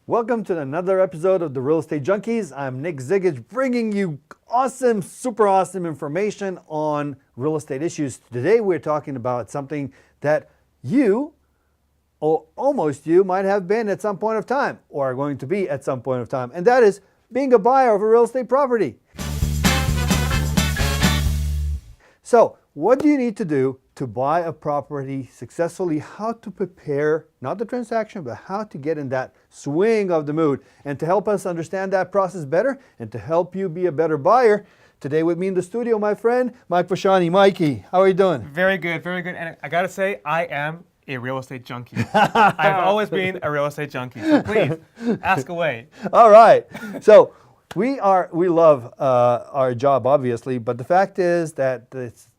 Welcome to another episode of the Real Estate Junkies. I'm Nick Zigage, bringing you awesome, super awesome information on real estate issues. Today we're talking about something that you, or almost you, might have been at some point of time, or are going to be at some point of time, and that is being a buyer of a real estate property. So, what do you need to do to buy a property successfully? How to prepare, not the transaction, but how to get in that swing of the mood. And to help us understand that process better and to help you be a better buyer, today with me in the studio, my friend, Mike Vashani. Mikey, how are you doing? Very good, very good. And I gotta say, I am a real estate junkie. I've always been a real estate junkie. So please, ask away. All right. So we love our job, obviously, but the fact is that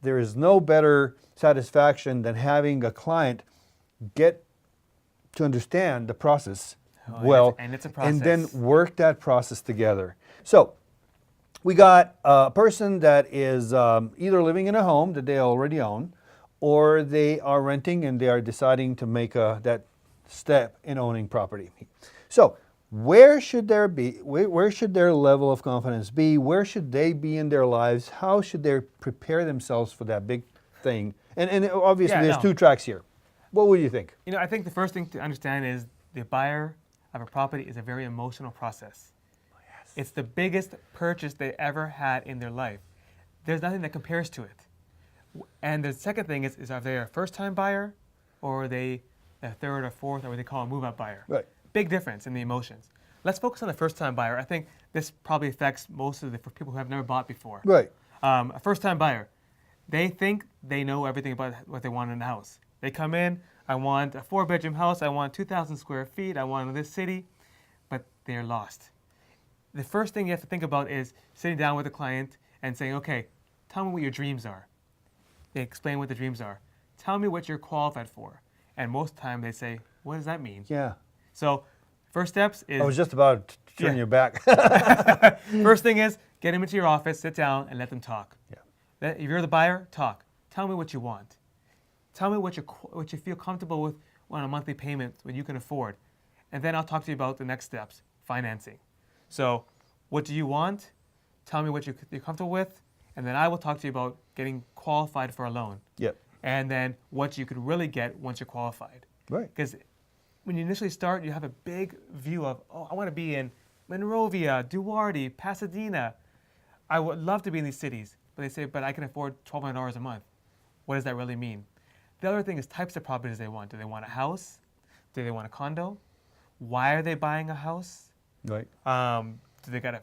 there is no better satisfaction than having a client get to understand the process And it's a process. and then work that process together. So we got a person that is either living in a home that they already own, or they are renting and they are deciding to make that step in owning property. So where should their level of confidence be? Where should they be in their lives? How should they prepare themselves for that big thing? And obviously there's two tracks here. What would you think? You know, I think the first thing to understand is the buyer of a property is a very emotional process. Yes. It's the biggest purchase they ever had in their life. There's nothing that compares to it. And the second thing is are they a first-time buyer, or are they a third or fourth, or what they call a move-up buyer? Right. Big difference in the emotions. Let's focus on the first-time buyer. I think this probably affects most of the people who have never bought before. Right. A first-time buyer, they think they know everything about what they want in a house. They come in, I want a 4-bedroom house, I want 2,000 square feet, I want in this city, but they're lost. The first thing you have to think about is sitting down with the client and saying, okay, tell me what your dreams are. They explain what the dreams are. Tell me what you're qualified for. And most of the time they say, what does that mean? Yeah. So first steps is... I was just about to turn you back. First thing is, get them into your office, sit down, and let them talk. Yeah. If you're the buyer, talk. Tell me what you want. Tell me what you feel comfortable with on a monthly payment, what you can afford. And then I'll talk to you about the next steps, financing. So what do you want? Tell me what you're comfortable with. And then I will talk to you about getting qualified for a loan. Yep. And then what you could really get once you're qualified. Right. Because when you initially start, you have a big view of, oh, I want to be in Monrovia, Duarte, Pasadena. I would love to be in these cities. But they say, but I can afford $1,200 a month. What does that really mean? The other thing is types of properties they want. Do they want a house? Do they want a condo? Why are they buying a house? Right. Do they got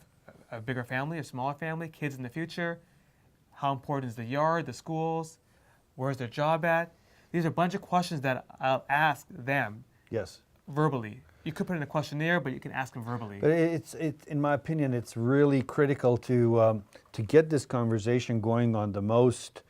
a bigger family, a smaller family, kids in the future? How important is the yard, the schools? Where's their job at? These are a bunch of questions that I'll ask them. Yes. Verbally. You could put in a questionnaire, but you can ask them verbally. But in my opinion, it's really critical to get this conversation going on the most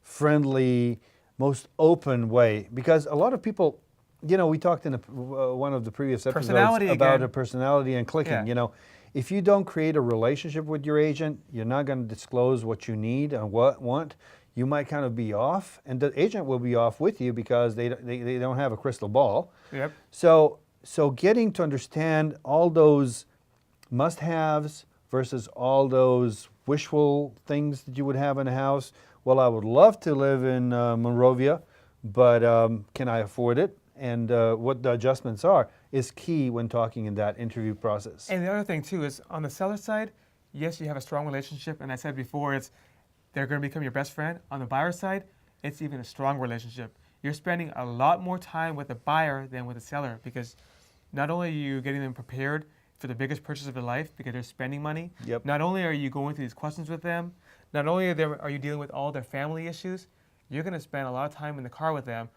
friendly, most open way, because a lot of people, you know, we talked in one of the previous episodes about a personality and clicking. Yeah. You know, if you don't create a relationship with your agent, you're not going to disclose what you need and want. You might kind of be off, and the agent will be off with you because they don't have a crystal ball. Yep. So getting to understand all those must-haves versus all those wishful things that you would have in a house. Well, I would love to live in Monrovia, but can I afford it? And what the adjustments are is key when talking in that interview process. And the other thing too is on the seller side, yes, you have a strong relationship, and I said before, they're going to become your best friend. On the buyer side, it's even a strong relationship. You're spending a lot more time with the buyer than with the seller, because not only are you getting them prepared for the biggest purchase of their life because they're spending money, Yep. Not only are you going through these questions with them, not only are you dealing with all their family issues, you're going to spend a lot of time in the car with them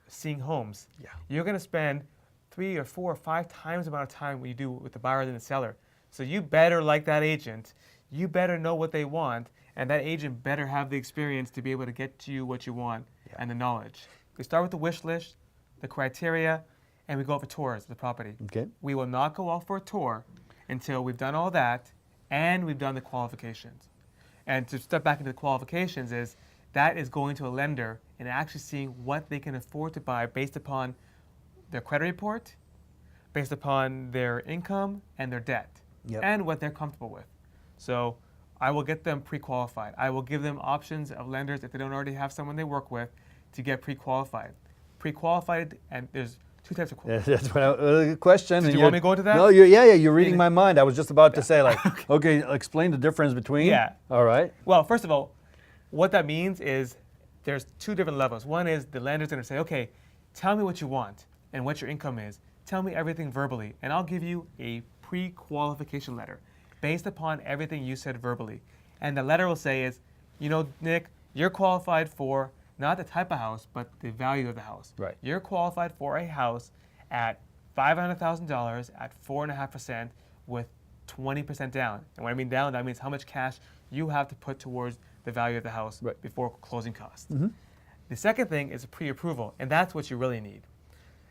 seeing homes. Yeah. You're going to spend 3 or 4 or 5 times the amount of time what you do with the buyer than the seller. So you better like that agent. You better know what they want, and that agent better have the experience to be able to get you what you want and the knowledge. We start with the wish list, the criteria, and we go out for tours of the property. Okay. We will not go out for a tour until we've done all that and we've done the qualifications. And to step back into the qualifications is that is going to a lender and actually seeing what they can afford to buy based upon their credit report, based upon their income and their debt and what they're comfortable with. So I will get them pre-qualified. I will give them options of lenders if they don't already have someone they work with to get pre-qualified. Pre-qualified, and there's two types of That's what question. Did you want me to go into that? No, you're reading my mind. I was just about to say, like, okay, explain the difference between. Yeah. All right. Well, first of all, what that means is there's two different levels. One is the lender's going to say, okay, tell me what you want and what your income is. Tell me everything verbally, and I'll give you a pre-qualification letter based upon everything you said verbally. And the letter will say is, you know, Nick, you're qualified for not the type of house, but the value of the house. Right. You're qualified for a house at $500,000 at 4.5% with 20% down. And when I mean down, that means how much cash you have to put towards the value of the house before closing costs. The second thing is a pre-approval, and that's what you really need.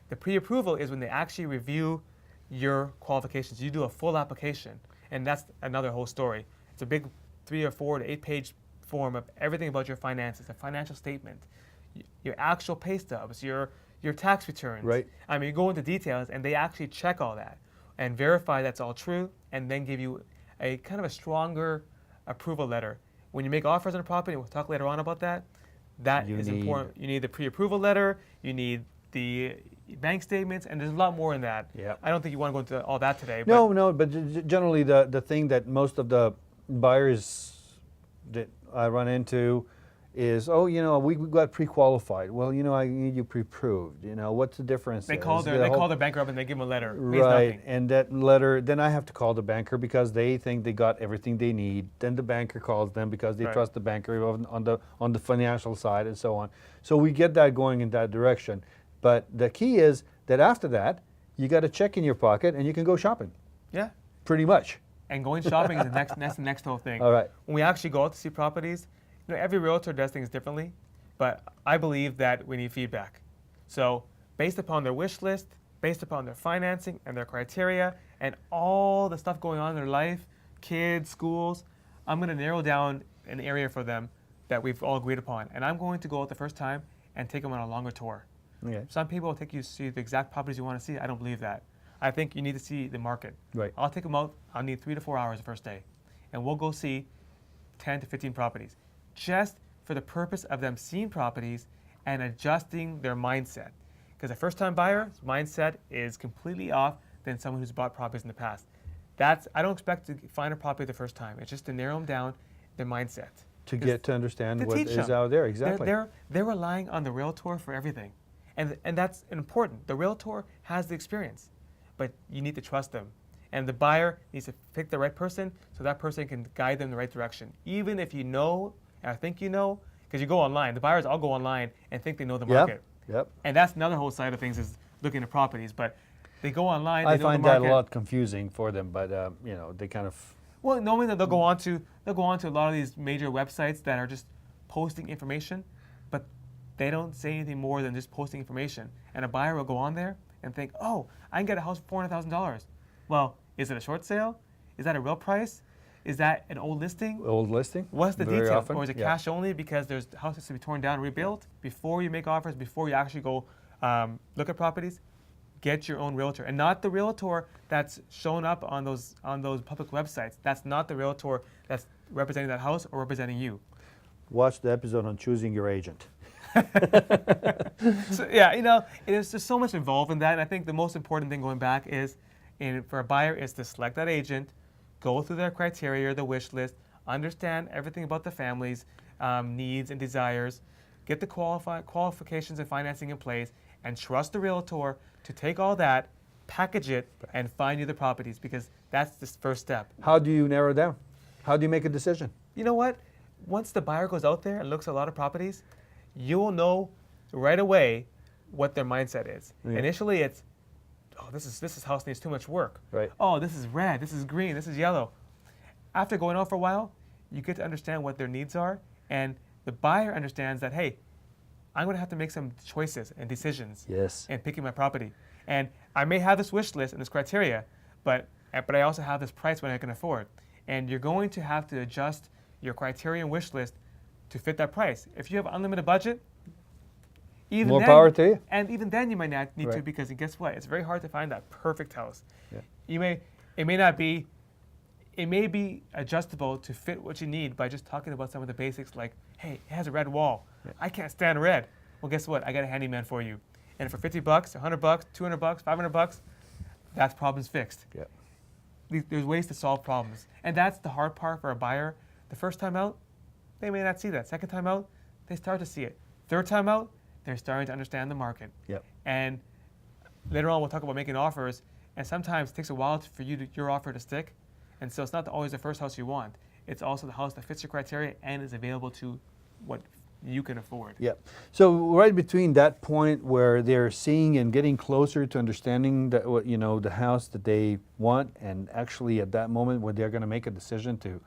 The pre-approval is when they actually review your qualifications. You do a full application, and that's another whole story. It's a big 3 or 4 to 8 page form of everything about your finances, a financial statement, your actual pay stubs, your tax returns. Right. I mean, you go into details, and they actually check all that and verify that's all true, and then give you a kind of a stronger approval letter. When you make offers on a property, and we'll talk later on about that, that is important. You need the pre-approval letter, you need the bank statements, and there's a lot more in that. Yeah. I don't think you want to go into all that today. But generally the thing that most of the buyers that I run into is, oh, you know, we got pre-qualified. Well, you know, I need you pre-approved. You know, what's the difference? They call their banker up and they give them a letter. Right, and that letter, then I have to call the banker because they think they got everything they need. Then the banker calls them because they trust the banker on the financial side and so on. So we get that going in that direction. But the key is that after that, you got a check in your pocket and you can go shopping. Yeah. Pretty much. And going shopping is the next whole thing. All right. When we actually go out to see properties, you know, every realtor does things differently, but I believe that we need feedback. So based upon their wish list, based upon their financing and their criteria, and all the stuff going on in their life, kids, schools, I'm going to narrow down an area for them that we've all agreed upon. And I'm going to go out the first time and take them on a longer tour. Okay. Some people will take you to see the exact properties you want to see. I don't believe that. I think you need to see the market. Right. I'll take them out. I'll need 3 to 4 hours the first day. And we'll go see 10 to 15 properties, just for the purpose of them seeing properties and adjusting their mindset. Because a first-time buyer's mindset is completely off than someone who's bought properties in the past. I don't expect to find a property the first time. It's just to narrow them down, their mindset. To get to understand what is them. out there, exactly. They're relying on the realtor for everything. And that's important. The realtor has the experience, but you need to trust them. And the buyer needs to pick the right person so that person can guide them in the right direction. Even if you know, and I think you know, because you go online. The buyers all go online and think they know the market. Yep. And that's another whole side of things is looking at properties. But they go online, I they know find the market. that a lot confusing for them, but you know, they kind of. Well, knowing that they'll go on to a lot of these major websites that are just posting information, but they don't say anything more than just posting information. And a buyer will go on there and think, oh, I can get a house for $400,000. Well, is it a short sale? Is that a real price? Is that an old listing? Old listing? What's the Very detail? often, Or is it cash only because there's houses to be torn down and rebuilt? Before you make offers, before you actually go look at properties, get your own realtor. And not the realtor that's shown up on those public websites. That's not the realtor that's representing that house or representing you. Watch the episode on choosing your agent. So, yeah, you know, there's just so much involved in that. And I think the most important thing going back is, for a buyer, is to select that agent, go through their criteria, the wish list, understand everything about the family's needs and desires, get the qualifications and financing in place, and trust the realtor to take all that, package it, and find you the properties, because that's the first step. How do you narrow down? How do you make a decision? You know what? Once the buyer goes out there and looks at a lot of properties, you will know right away what their mindset is. Yeah. Initially, it's, oh, this house needs too much work. Right. Oh, this is red, this is green, this is yellow. After going out for a while, you get to understand what their needs are, and the buyer understands that, hey, I'm going to have to make some choices and decisions in picking my property. And I may have this wish list and this criteria, but I also have this price when I can afford. And you're going to have to adjust your criteria and wish list to fit that price. If you have unlimited budget, Even More then, power to you. And even then, you might not need to, Right. because guess what? It's very hard to find that perfect house. Yeah. It may not be. It may be adjustable to fit what you need by just talking about some of the basics, like, hey, it has a red wall. Yeah. I can't stand red. Well, guess what? I got a handyman for you. And for $50, $100, $200, $500, that's problems fixed. Yeah. There's ways to solve problems. And that's the hard part for a buyer. The first time out, they may not see that. Second time out, they start to see it. Third time out, they're starting to understand the market. Yep. And later on, we'll talk about making offers. And sometimes it takes a while for your offer to stick. And so it's not always the first house you want. It's also the house that fits your criteria and is available to what you can afford. Yeah. So right between that point where they're seeing and getting closer to understanding that, what, you know, the house that they want, and actually at that moment when they're going to make a decision to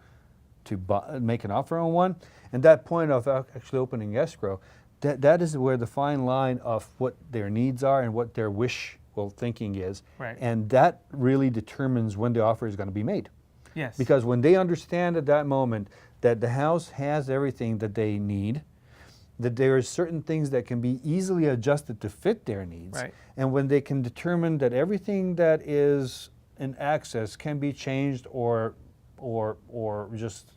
make an offer on one, and that point of actually opening escrow, that is where the fine line of what their needs are and what their wishful thinking is. Right. And that really determines when the offer is going to be made. Yes. Because when they understand at that moment that the house has everything that they need, that there are certain things that can be easily adjusted to fit their needs, Right. and when they can determine that everything that is in access can be changed or just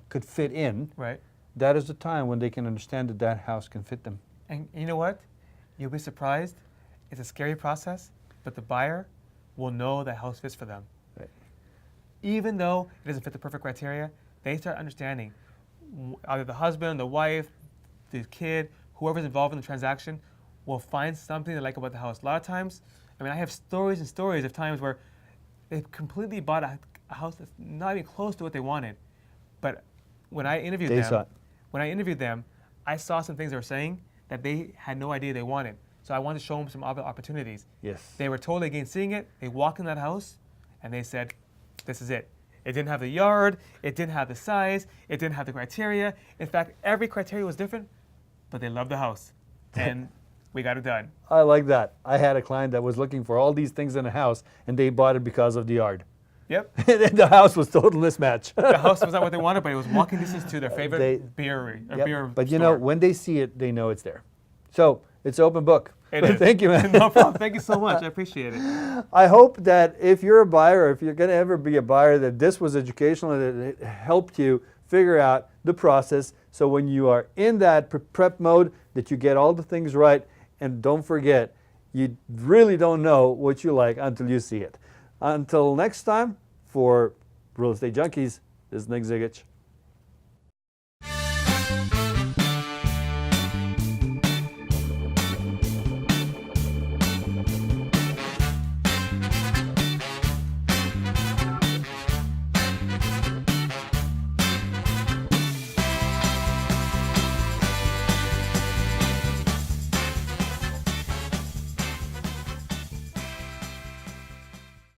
could fit in, Right. that is the time when they can understand that that house can fit them. And you know what? You'll be surprised. It's a scary process, but the buyer will know that house fits for them. Right. Even though it doesn't fit the perfect criteria, they start understanding. Either the husband, the wife, the kid, whoever's involved in the transaction will find something they like about the house. A lot of times, I mean, I have stories and stories of times where they've completely bought a house that's not even close to what they wanted. But when I interviewed They saw it. I saw some things they were saying that they had no idea they wanted. So I wanted to show them some other opportunities. Yes. They were totally against seeing it. They walked in that house and they said, this is it. It didn't have the yard, it didn't have the size, it didn't have the criteria. In fact, every criteria was different, but they loved the house. And we got it done. I like that. I had a client that was looking for all these things in a house, and they bought it because of the yard. Yep. The house was total mismatch. The house was not what they wanted, but it was walking distance to their favorite beer But you store. know, when they see it, they know it's there. So it's open book. It is. Thank you, man. No problem. Thank you so much. I appreciate it. I hope that if you're a buyer, or if you're going to ever be a buyer, that this was educational and that it helped you figure out the process. So when you are in that prep mode, that you get all the things right. And don't forget, you really don't know what you like until you see it. Until next time, for Real Estate Junkies, this is Nick Zigich.